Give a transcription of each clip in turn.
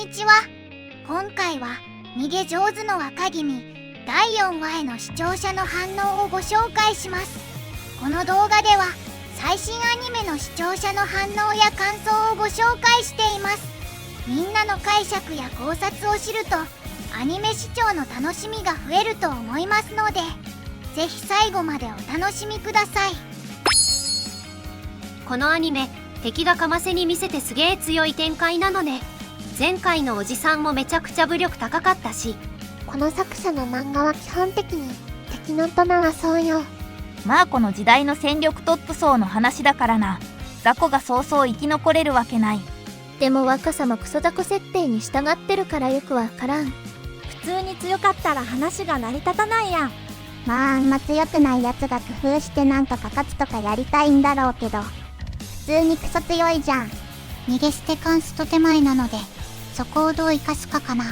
にちは。今回は逃げ上手の若君第4話への視聴者の反応をご紹介します。この動画では最新アニメの視聴者の反応や感想をご紹介しています。みんなの解釈や考察を知るとアニメ視聴の楽しみが増えると思いますので、ぜひ最後までお楽しみください。このアニメ、敵がかませに見せてすげえ強い展開なのね。前回のおじさんもめちゃくちゃ武力高かったし、この作者の漫画は基本的に敵のトナはそうよ。まあこの時代の戦力トップ層の話だからな。雑魚がそうそう生き残れるわけない。でも若さもクソ雑魚設定に従ってるからよくわからん。普通に強かったら話が成り立たないやん。まああんま強くないやつが工夫してなんとか勝つとかやりたいんだろうけど、普通にクソ強いじゃん。逃げ捨てカンスト手前なので、そこをどう生かすかかな。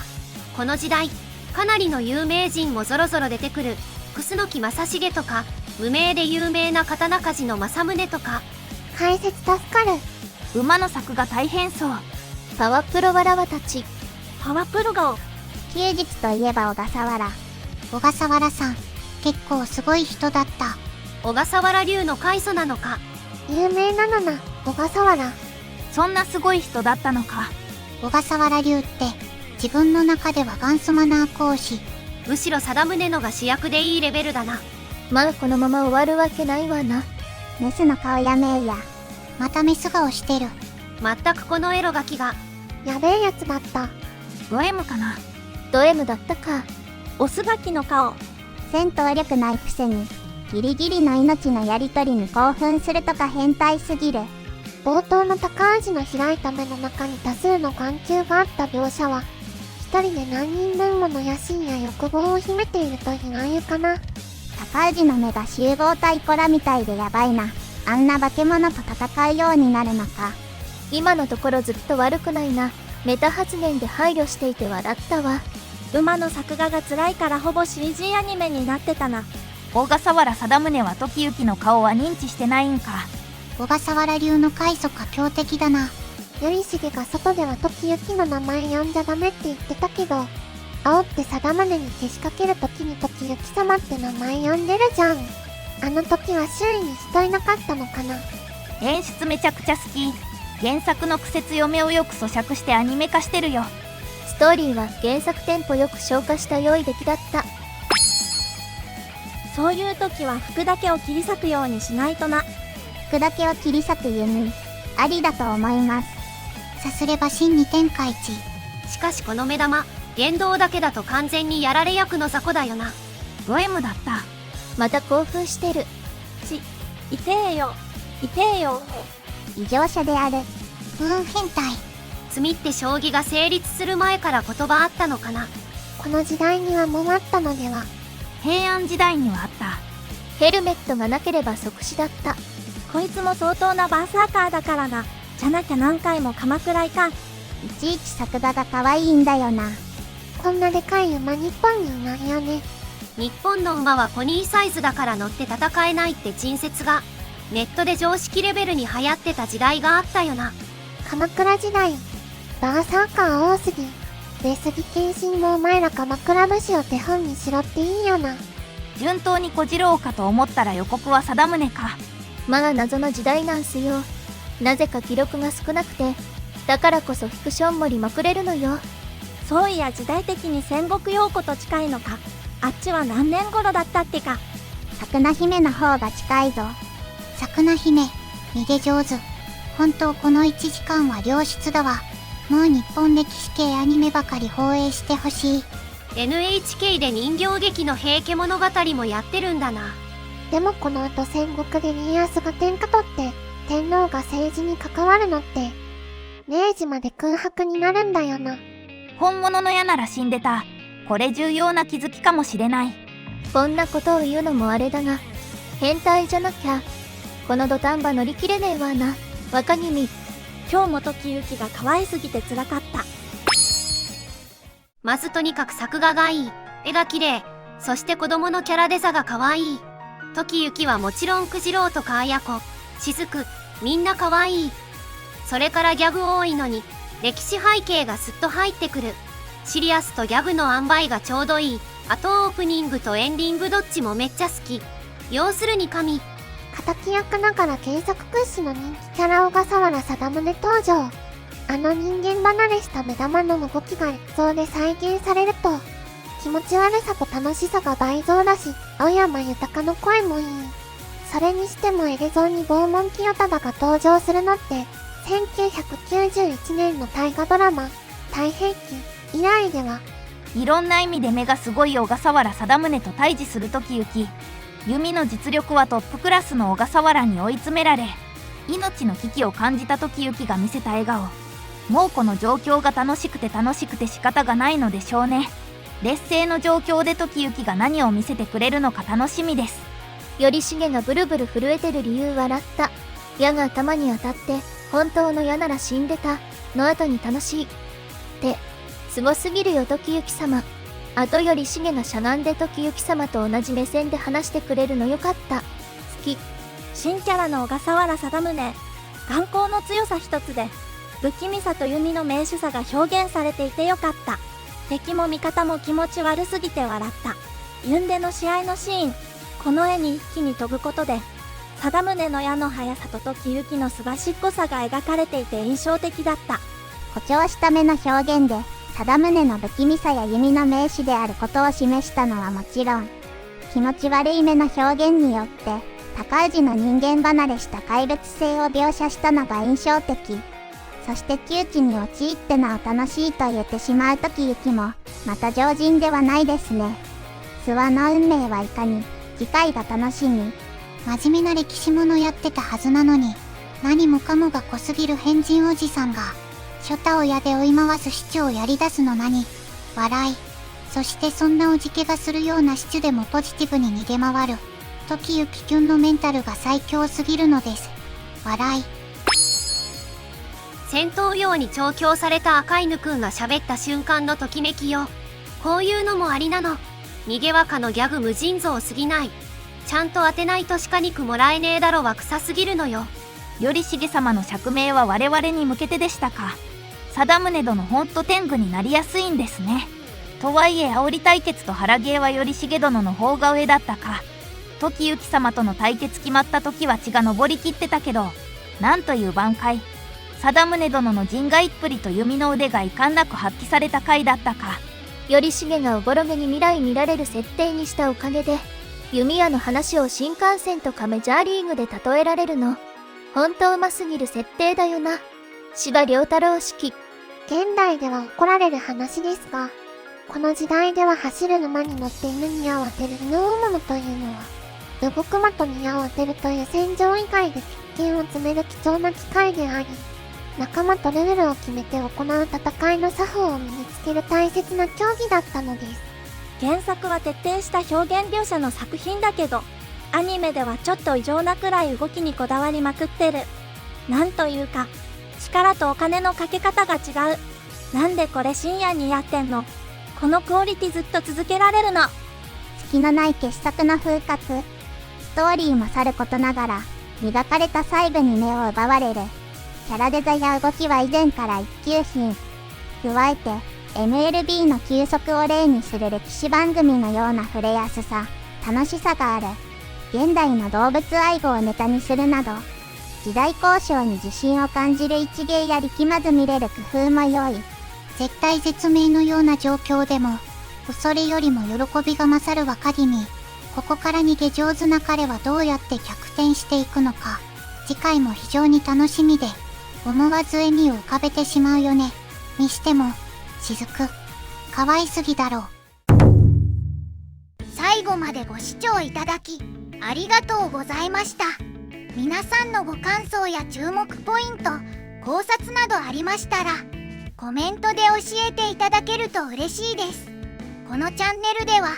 この時代かなりの有名人もぞろぞろ出てくる。楠木正成とか、無名で有名な刀鍛冶の正宗とか。解説助かる。馬の作が大変そう。パワプロわらわたち。パワプロが休日といえば小笠原。小笠原さん、結構すごい人だった。小笠原流の開祖なのか。有名なのな、小笠原。そんなすごい人だったのか。小笠原流って自分の中では元祖マナー講師。むしろ貞宗のが主役でいいレベルだな。まあこのまま終わるわけないわな。メスの顔やめえや。またメス顔してる。全くこのエロガキが。やべえやつだった。ド M かな。ド M だったか。オスガキの顔。戦闘力ないくせにギリギリの命のやり取りに興奮するとか変態すぎる。冒頭の高橋の開いた目の中に多数の眼球があった描写は、一人で何人分もの野心や欲望を秘めているという暗喩かな。高氏の目が集合体コラみたいでやばいな。あんな化け物と戦うようになるのか。今のところずっと悪くないな。メタ発言で配慮していて笑ったわ。馬の作画が辛いからほぼ CG アニメになってたな。小笠原貞宗は時行の顔は認知してないんか。小笠原流の開祖か強敵だな。頼重が外では時行の名前呼んじゃダメって言ってたけど、煽って貞宗にけしかける時に時行様って名前呼んでるじゃん。あの時は周囲に人いなかったのかな。演出めちゃくちゃ好き。原作の苦節読めをよく咀嚼してアニメ化してるよ。ストーリーは原作テンポよく消化した良い出来だった。そういう時は服だけを切り裂くようにしないとな。服だけを切り裂くユニ、ありだと思います。さすれば真に天下一。しかしこの目玉、言動だけだと完全にやられ役の雑魚だよな。ド M だった。また興奮してる。痛えよ。痛えよ。異常者である。変態。罪って将棋が成立する前から言葉あったのかな。この時代にはもうあったのでは。平安時代にはあった。ヘルメットがなければ即死だった。こいつも相当なバーサーカーだからな。じゃなきゃ何回も鎌倉いかん。いちいち作画が可愛いんだよな。こんなでかい馬日本にいないよね。日本の馬はポニーサイズだから乗って戦えないって陳説がネットで常識レベルに流行ってた時代があったよな。鎌倉時代、バーサーカー多すぎ。上杉謙信もお前ら鎌倉武士を手本にしろっていいよな。順当に小次郎かと思ったら予告は貞宗か。まあ謎の時代なんすよ。なぜか記録が少なくて、だからこそフィクションもりまくれるのよ。そういや時代的に戦国陽子と近いのか。あっちは何年頃だったってか。桜姫の方が近いぞ。桜姫、逃げ上手。本当この1時間は良質だわ。もう日本歴史系アニメばかり放映してほしい。NHK で人形劇の平家物語もやってるんだな。でもこの後戦国で家康が天下取って天皇が政治に関わるのって明治まで空白になるんだよな。本物の矢なら死んでた。これ重要な気づきかもしれない。こんなことを言うのもあれだが、変態じゃなきゃこの土壇場乗り切れねえわな。若君、今日も時行が可愛すぎて辛かった。まずとにかく作画がいい。絵が綺麗。そして子供のキャラデザが可愛い。時行はもちろん九次郎とか綾子、雫、みんな可愛い。それからギャグ多いのに、歴史背景がすっと入ってくる。シリアスとギャグの塩梅がちょうどいい。あとオープニングとエンディングどっちもめっちゃ好き。要するに神。敵役ながら原作屈指の人気キャラ小笠原貞宗登場。あの人間離れした目玉の動きが映像で再現されると、気持ち悪さと楽しさが倍増だし、青山豊の声もいい。それにしてもエレゾーに拷問清忠が登場するのって、1991年の大河ドラマ、太平記以来では。いろんな意味で目がすごい小笠原貞宗と対峙する時行。弓の実力はトップクラスの小笠原に追い詰められ、命の危機を感じた時行が見せた笑顔。もうこの状況が楽しくて仕方がないのでしょうね。劣勢の状況で時行が何を見せてくれるのか楽しみです。頼重がブルブル震えてる理由笑った。矢が頭に当たって本当の矢なら死んでたの後に楽しいってすごすぎるよ時行様。あと頼重がしゃがんで時行様と同じ目線で話してくれるのよかった。好き。新キャラの小笠原貞宗、眼光の強さ一つで不気味さと弓の名手さが表現されていてよかった。敵も味方も気持ち悪すぎて笑った。ユンデの試合のシーン、この絵に一気に飛ぶことで貞宗の矢の速さと時行のすばしっこさが描かれていて印象的だった。誇張した目の表現で貞宗の不気味さや弓の名手であることを示したのはもちろん、気持ち悪い目の表現によって高氏の人間離れした怪物性を描写したのが印象的。そして窮地に陥ってなお楽しいと言ってしまう時行もまた常人ではないですね。諏訪の運命はいかに、次回が楽しみ。真面目な歴史ものやってたはずなのに、何もかもが濃すぎる変人おじさんがショタを矢で追い回すシチュをやり出すの何。笑い。そしてそんなおじけがするようなシチュでもポジティブに逃げ回る時行キュンのメンタルが最強すぎるのです。笑い。戦闘用に調教された赤犬くんが喋った瞬間のときめきよ。こういうのもありなの。逃げ若のギャグ無尽蔵すぎない。ちゃんと当てないと鹿肉もらえねえだろは臭すぎるのよ。頼重様の釈明は我々に向けてでしたか。貞宗殿ほんと天狗になりやすいんですね。とはいえ煽り対決と腹芸は頼重殿の方が上だったか。時行様との対決決まった時は血が上りきってたけど、なんという挽回。貞宗殿の人外っぷりと弓の腕が遺憾なく発揮された回だったか。頼重がおぼろげに未来見られる設定にしたおかげで、弓矢の話を新幹線とかメジャーリーグで例えられるの。ほんとうますぎる設定だよな。司馬遼太郎式。現代では怒られる話ですが、この時代では走る馬に乗って犬に矢を当てる犬をむというのは、動く的に矢を当てるという戦場以外で経験を積める貴重な機会であり、仲間とルールを決めて行う戦いの作法を身につける大切な競技だったのです。原作は徹底した表現描写の作品だけど、アニメではちょっと異常なくらい動きにこだわりまくってる。なんというか、力とお金のかけ方が違う。なんでこれ深夜にやってんの？このクオリティずっと続けられるの。隙のない傑作の風格。ストーリーもさることながら、磨かれた細部に目を奪われる。キャラデザや動きは以前から一級品。加えて、MLB の球速を例にする歴史番組のような触れやすさ、楽しさがある。現代の動物愛護をネタにするなど、時代交渉に自信を感じる一芸や力まず見れる工夫も良い。絶体絶命のような状況でも、恐れよりも喜びが勝る若君。ここから逃げ上手な彼はどうやって逆転していくのか。次回も非常に楽しみで、思わず笑みを浮かべてしまうよね。にしても、雫、可愛すぎだろう。最後までご視聴いただき、ありがとうございました。皆さんのご感想や注目ポイント、考察などありましたら、コメントで教えていただけると嬉しいです。このチャンネルでは、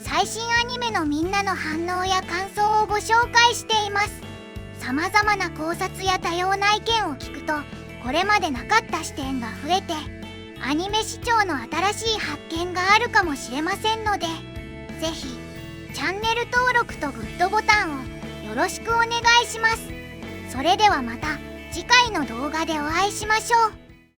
最新アニメのみんなの反応や感想をご紹介しています。様々な考察や多様な意見を聞くと、これまでなかった視点が増えて、アニメ視聴の新しい発見があるかもしれませんので、ぜひチャンネル登録とグッドボタンをよろしくお願いします。それではまた次回の動画でお会いしましょう。